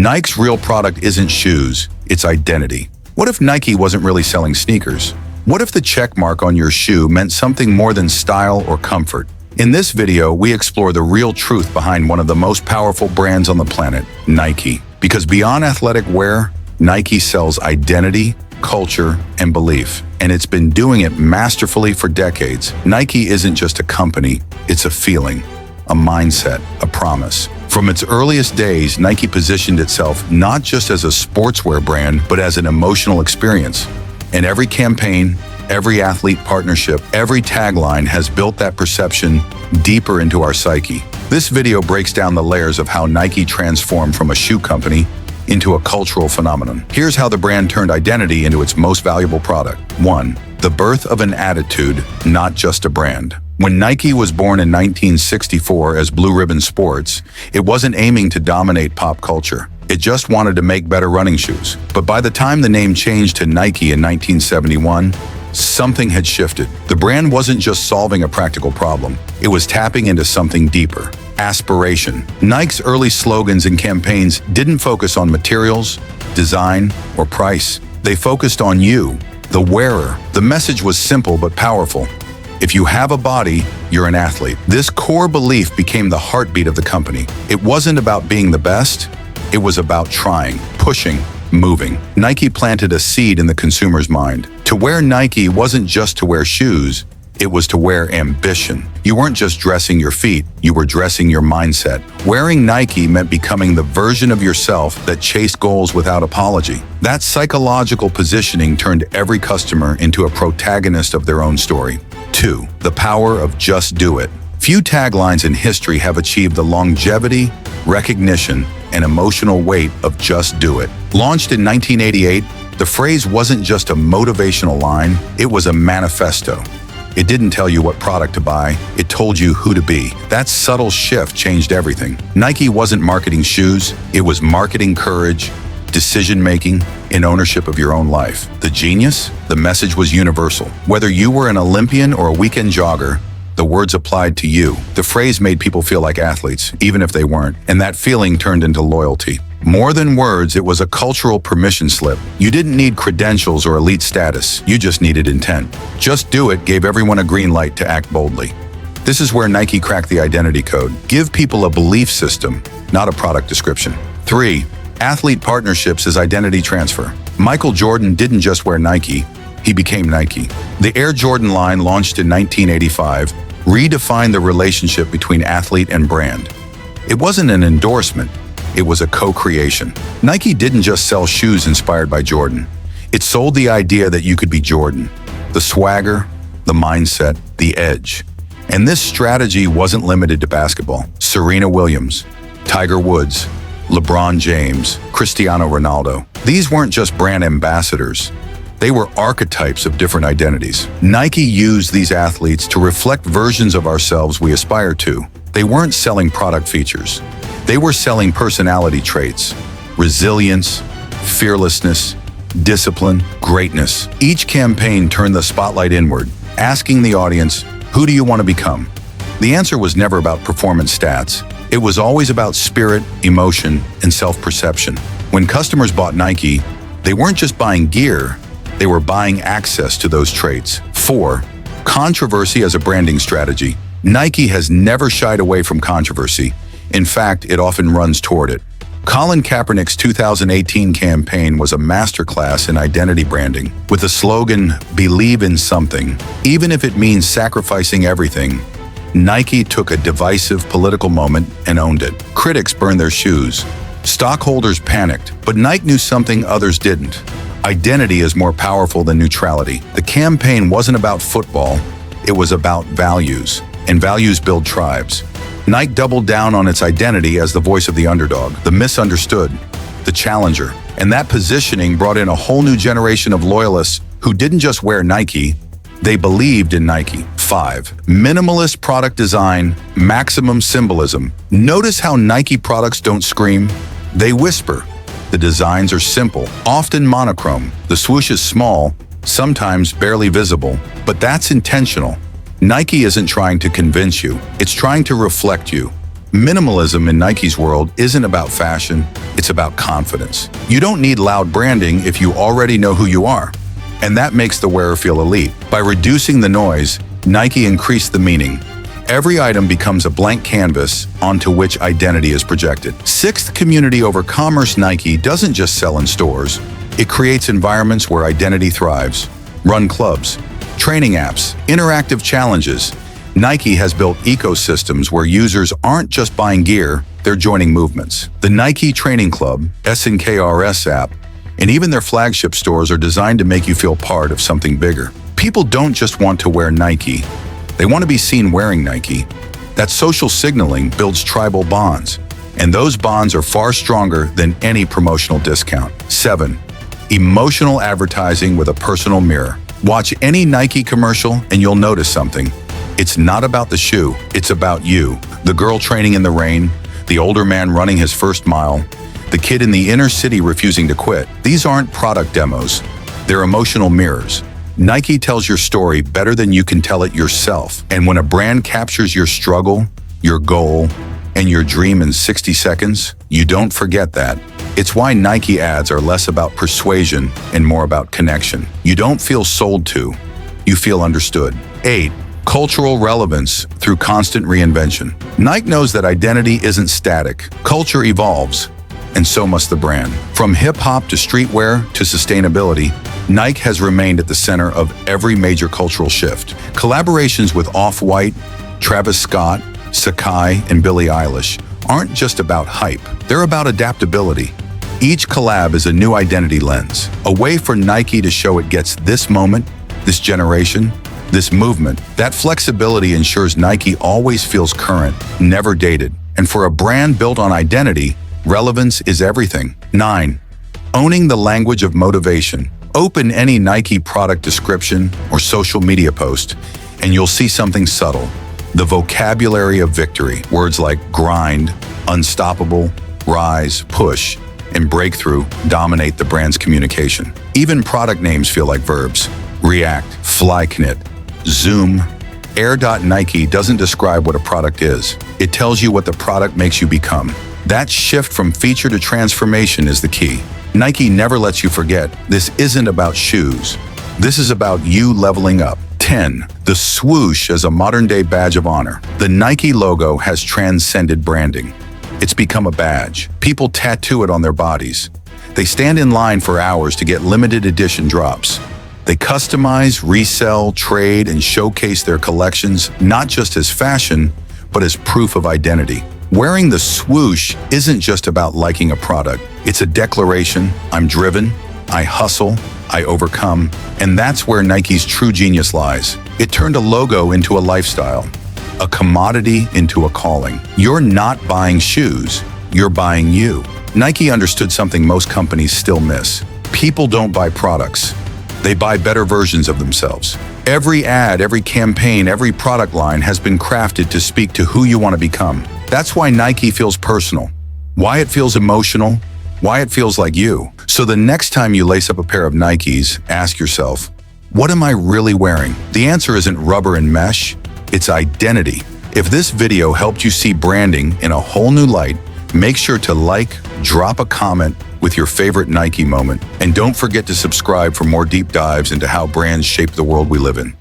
Nike's real product isn't shoes, it's identity. What if Nike wasn't really selling sneakers? What if the check mark on your shoe meant something more than style or comfort? In this video, we explore the real truth behind one of the most powerful brands on the planet, Nike. Because beyond athletic wear, Nike sells identity, culture, and belief. And it's been doing it masterfully for decades. Nike isn't just a company, it's a feeling, a mindset, a promise. From its earliest days, Nike positioned itself not just as a sportswear brand, but as an emotional experience. And every campaign, every athlete partnership, every tagline has built that perception deeper into our psyche. This video breaks down the layers of how Nike transformed from a shoe company into a cultural phenomenon. Here's how the brand turned identity into its most valuable product. 1. The birth of an attitude, not just a brand. When Nike was born in 1964 as Blue Ribbon Sports, it wasn't aiming to dominate pop culture. It just wanted to make better running shoes. But by the time the name changed to Nike in 1971, something had shifted. The brand wasn't just solving a practical problem. It was tapping into something deeper. Aspiration. Nike's early slogans and campaigns didn't focus on materials, design, or price. They focused on you, the wearer. The message was simple but powerful. If you have a body, you're an athlete. This core belief became the heartbeat of the company. It wasn't about being the best, it was about trying, pushing, moving. Nike planted a seed in the consumer's mind. To wear Nike wasn't just to wear shoes, it was to wear ambition. You weren't just dressing your feet, you were dressing your mindset. Wearing Nike meant becoming the version of yourself that chased goals without apology. That psychological positioning turned every customer into a protagonist of their own story. 2. The power of just do it. Few taglines in history have achieved the longevity, recognition, and emotional weight of just do it. Launched in 1988, the phrase wasn't just a motivational line, it was a manifesto. It didn't tell you what product to buy, it told you who to be. That subtle shift changed everything. Nike wasn't marketing shoes, it was marketing courage, decision-making, and ownership of your own life. The genius? The message was universal. Whether you were an Olympian or a weekend jogger, the words applied to you. The phrase made people feel like athletes, even if they weren't, and that feeling turned into loyalty. More than words, it was a cultural permission slip. You didn't need credentials or elite status, you just needed intent. Just do it gave everyone a green light to act boldly. This is where Nike cracked the identity code. Give people a belief system, not a product description. 3. Athlete partnerships as identity transfer. Michael Jordan didn't just wear Nike, he became Nike. The Air Jordan line, launched in 1985, redefined the relationship between athlete and brand. It wasn't an endorsement, it was a co-creation. Nike didn't just sell shoes inspired by Jordan. It sold the idea that you could be Jordan. The swagger, the mindset, the edge. And this strategy wasn't limited to basketball. Serena Williams, Tiger Woods, LeBron James, Cristiano Ronaldo. These weren't just brand ambassadors. They were archetypes of different identities. Nike used these athletes to reflect versions of ourselves we aspire to. They weren't selling product features. They were selling personality traits, resilience, fearlessness, discipline, greatness. Each campaign turned the spotlight inward, asking the audience, who do you want to become? The answer was never about performance stats. It was always about spirit, emotion, and self-perception. When customers bought Nike, they weren't just buying gear, they were buying access to those traits. 4. Controversy as a branding strategy. Nike has never shied away from controversy. In fact, it often runs toward it. Colin Kaepernick's 2018 campaign was a masterclass in identity branding. With the slogan, "Believe in something," even if it means sacrificing everything, Nike took a divisive political moment and owned it. Critics burned their shoes. Stockholders panicked, but Nike knew something others didn't. Identity is more powerful than neutrality. The campaign wasn't about football, it was about values, and values build tribes. Nike doubled down on its identity as the voice of the underdog, the misunderstood, the challenger. And that positioning brought in a whole new generation of loyalists who didn't just wear Nike, they believed in Nike. 5. Minimalist product design, maximum symbolism. Notice how Nike products don't scream, they whisper. The designs are simple, often monochrome. The swoosh is small, sometimes barely visible, but that's intentional. Nike isn't trying to convince you, it's trying to reflect you. Minimalism in Nike's world isn't about fashion, it's about confidence. You don't need loud branding if you already know who you are. And that makes the wearer feel elite. By reducing the noise, Nike increased the meaning. Every item becomes a blank canvas onto which identity is projected. Sixth, community over commerce. Nike doesn't just sell in stores. It creates environments where identity thrives. Run clubs, training apps, interactive challenges. Nike has built ecosystems where users aren't just buying gear, they're joining movements. The Nike Training Club, SNKRS app, and even their flagship stores are designed to make you feel part of something bigger. People don't just want to wear Nike. They want to be seen wearing Nike. That social signaling builds tribal bonds, and those bonds are far stronger than any promotional discount. 7. Emotional advertising with a personal mirror. Watch any Nike commercial and you'll notice something. It's not about the shoe, it's about you. The girl training in the rain, the older man running his first mile, the kid in the inner city refusing to quit. These aren't product demos, they're emotional mirrors. Nike tells your story better than you can tell it yourself. And when a brand captures your struggle, your goal, and your dream in 60 seconds, you don't forget that. It's why Nike ads are less about persuasion and more about connection. You don't feel sold to, you feel understood. 8. Cultural relevance through constant reinvention. Nike knows that identity isn't static. Culture evolves, and so must the brand. From hip-hop to streetwear to sustainability, Nike has remained at the center of every major cultural shift. Collaborations with Off-White, Travis Scott, Sakai, and Billie Eilish aren't just about hype. They're about adaptability. Each collab is a new identity lens, a way for Nike to show it gets this moment, this generation, this movement. That flexibility ensures Nike always feels current, never dated. And for a brand built on identity, relevance is everything. 9. Owning the language of motivation. Open any Nike product description or social media post, and you'll see something subtle. The vocabulary of victory. Words like grind, unstoppable, rise, push, and breakthrough dominate the brand's communication. Even product names feel like verbs. React, Flyknit, Zoom. Air.Nike doesn't describe what a product is. It tells you what the product makes you become. That shift from feature to transformation is the key. Nike never lets you forget, this isn't about shoes. This is about you leveling up. 10. The swoosh as a modern-day badge of honor. The Nike logo has transcended branding. It's become a badge. People tattoo it on their bodies. They stand in line for hours to get limited edition drops. They customize, resell, trade, and showcase their collections not just as fashion, but as proof of identity. Wearing the swoosh isn't just about liking a product. It's a declaration, I'm driven, I hustle, I overcome, and that's where Nike's true genius lies. It turned a logo into a lifestyle, a commodity into a calling. You're not buying shoes, you're buying you. Nike understood something most companies still miss. People don't buy products. They buy better versions of themselves. Every ad, every campaign, every product line has been crafted to speak to who you want to become. That's why Nike feels personal, why it feels emotional, why it feels like you. So the next time you lace up a pair of Nikes, ask yourself, what am I really wearing? The answer isn't rubber and mesh, it's identity. If this video helped you see branding in a whole new light, make sure to like, drop a comment with your favorite Nike moment, and don't forget to subscribe for more deep dives into how brands shape the world we live in.